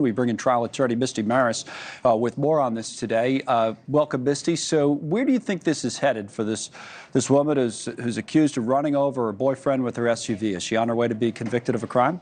We bring in trial attorney Misty Marris with more on this today. Welcome, Misty. So where do you think this is headed for this woman who's accused of running over her boyfriend with her SUV? Is she on her way to be convicted of a crime?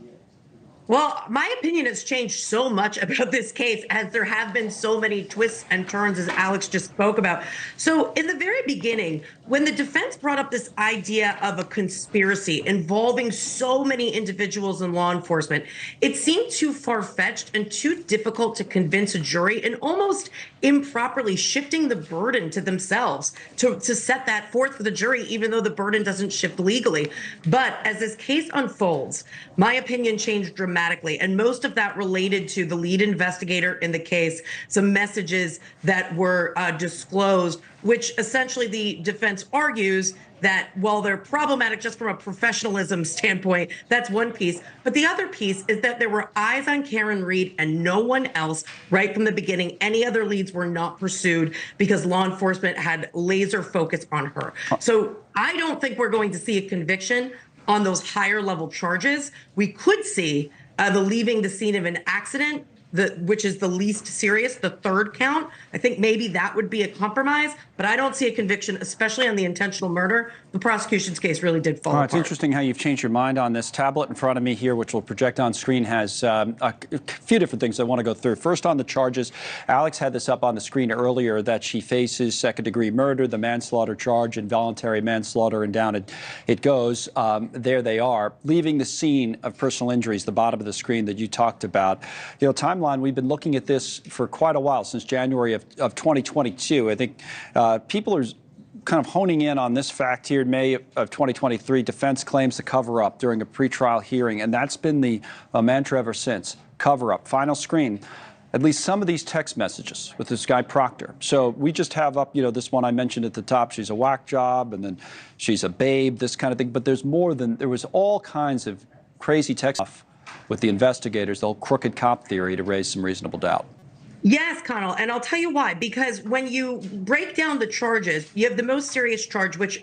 Well, my opinion has changed so much about this case as there have been so many twists and turns, as Alex just spoke about. So in the very beginning, when the defense brought up this idea of a conspiracy involving so many individuals in law enforcement, it seemed too far-fetched and too difficult to convince a jury, and almost improperly shifting the burden to themselves to set that forth for the jury, even though the burden doesn't shift legally. But as this case unfolds, my opinion changed dramatically, and most of that related to the lead investigator in the case, some messages that were disclosed, which essentially the defense argues that while they're problematic just from a professionalism standpoint, that's one piece. But the other piece is that there were eyes on Karen Reed and no one else right from the beginning. Any other leads were not pursued because law enforcement had laser focus on her. So I don't think we're going to see a conviction on those higher level charges. We could see the leaving the scene of an accident, which is the least serious, the third count. I think maybe that would be a compromise, but I don't see a conviction, especially on the intentional murder. The prosecution's case really did fall apart. It's interesting how you've changed your mind on this. Tablet in front of me here, which will project on screen, has a few different things I want to go through. First, on the charges, Alex had this up on the screen earlier, that she faces second-degree murder, the manslaughter charge, involuntary manslaughter, and down it goes. There they are. Leaving the scene of personal injuries, the bottom of the screen that you talked about. You know, timeline, we've been looking at this for quite a while, since January of 2022. I think people are kind of honing in on this fact here in May of 2023. Defense claims to cover up during a pretrial hearing, and that's been the mantra ever since. Cover up. Final screen. At least some of these text messages with this guy Proctor. So we just have up, you know, this one I mentioned at the top. She's a whack job, and then she's a babe, this kind of thing. But there's more than, there was all kinds of crazy text stuff with the investigators, the whole crooked cop theory, to raise some reasonable doubt. Yes, Connell, and I'll tell you why. Because when you break down the charges, you have the most serious charge, which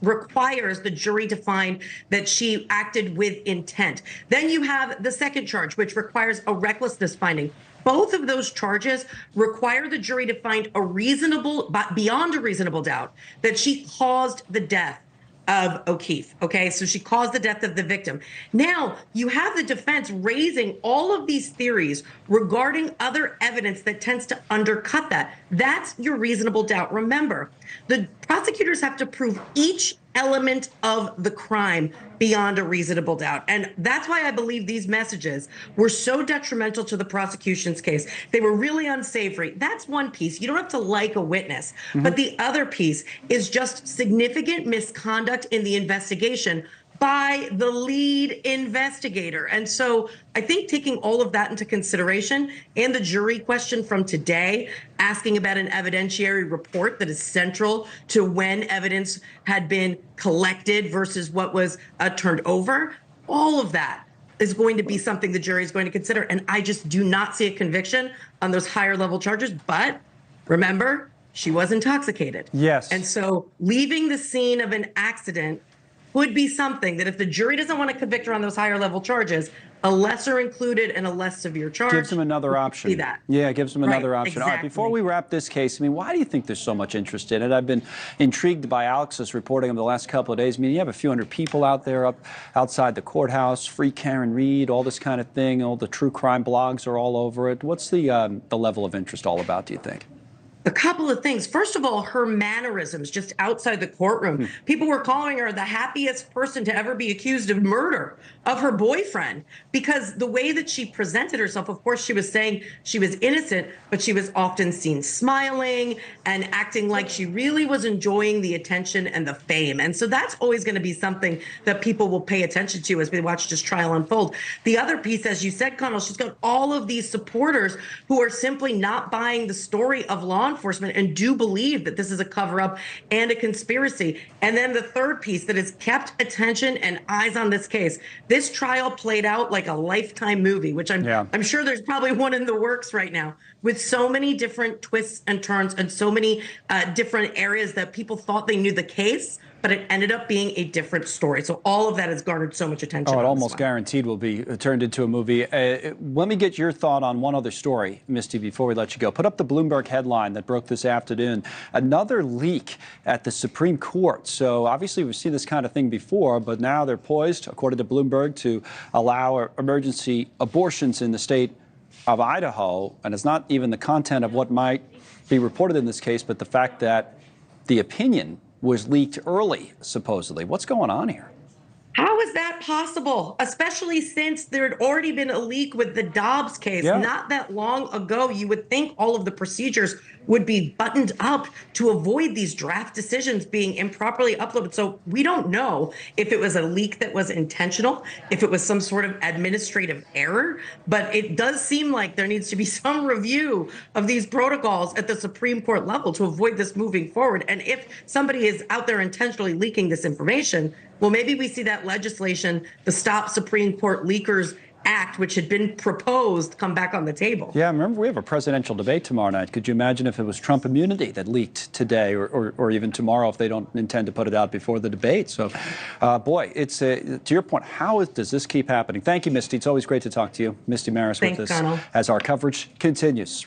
requires the jury to find that she acted with intent. Then you have the second charge, which requires a recklessness finding. Both of those charges require the jury to find beyond a reasonable doubt, that she caused the death of O'Keefe. Okay, so she caused the death of the victim. Now you have the defense raising all of these theories regarding other evidence that tends to undercut that. That's your reasonable doubt. Remember, the prosecutors have to prove each element of the crime beyond a reasonable doubt. And that's why I believe these messages were so detrimental to the prosecution's case. They were really unsavory. That's one piece. You don't have to like a witness. But the other piece is just significant misconduct in the investigation by the lead investigator. And so I think taking all of that into consideration, and the jury question from today asking about an evidentiary report that is central to when evidence had been collected versus what was turned over, all of that is going to be something the jury is going to consider. And I just do not see a conviction on those higher level charges. But remember, she was intoxicated. Yes. And so leaving the scene of an accident would be something that if the jury doesn't want to convict her on those higher level charges, a lesser included and a less severe charge gives them another option. See that. Yeah, it gives them another option. Exactly. All right, before we wrap this case, I mean, why do you think there's so much interest in it? I've been intrigued by Alex's reporting of the last couple of days. I mean, you have a few hundred people out there outside the courthouse, free Karen Reed, all this kind of thing. All the true crime blogs are all over it. What's the level of interest all about, do you think? A couple of things. First of all, her mannerisms just outside the courtroom. People were calling her the happiest person to ever be accused of murder of her boyfriend, because the way that she presented herself, of course, she was saying she was innocent, but she was often seen smiling and acting like she really was enjoying the attention and the fame. And so that's always going to be something that people will pay attention to as we watch this trial unfold. The other piece, as you said, Connell, she's got all of these supporters who are simply not buying the story of law enforcement and do believe that this is a cover-up and a conspiracy. And then the third piece that has kept attention and eyes on this case. This trial played out like a Lifetime movie, which I'm sure there's probably one in the works right now, with so many different twists and turns and so many different areas that people thought they knew the case but it ended up being a different story. So all of that has garnered so much attention. Oh, it almost guaranteed will be turned into a movie. Let me get your thought on one other story, Misty, before we let you go. Put up the Bloomberg headline that broke this afternoon. Another leak at the Supreme Court. So obviously we've seen this kind of thing before, but now they're poised, according to Bloomberg, to allow emergency abortions in the state of Idaho. And it's not even the content of what might be reported in this case, but the fact that the opinion was leaked early, supposedly. What's going on here? How is that possible? Especially since there had already been a leak with the Dobbs case not that long ago. You would think all of the procedures would be buttoned up to avoid these draft decisions being improperly uploaded. So we don't know if it was a leak that was intentional, if it was some sort of administrative error, but it does seem like there needs to be some review of these protocols at the Supreme Court level to avoid this moving forward. And if somebody is out there intentionally leaking this information, well, maybe we see that legislation, the Stop Supreme Court Leakers Act, which had been proposed, come back on the table. Yeah, remember, we have a presidential debate tomorrow night. Could you imagine if it was Trump immunity that leaked today or even tomorrow if they don't intend to put it out before the debate? So, boy, it's to your point, how does this keep happening? Thank you, Misty. It's always great to talk to you. Misty Marris with us Connell. as our coverage continues.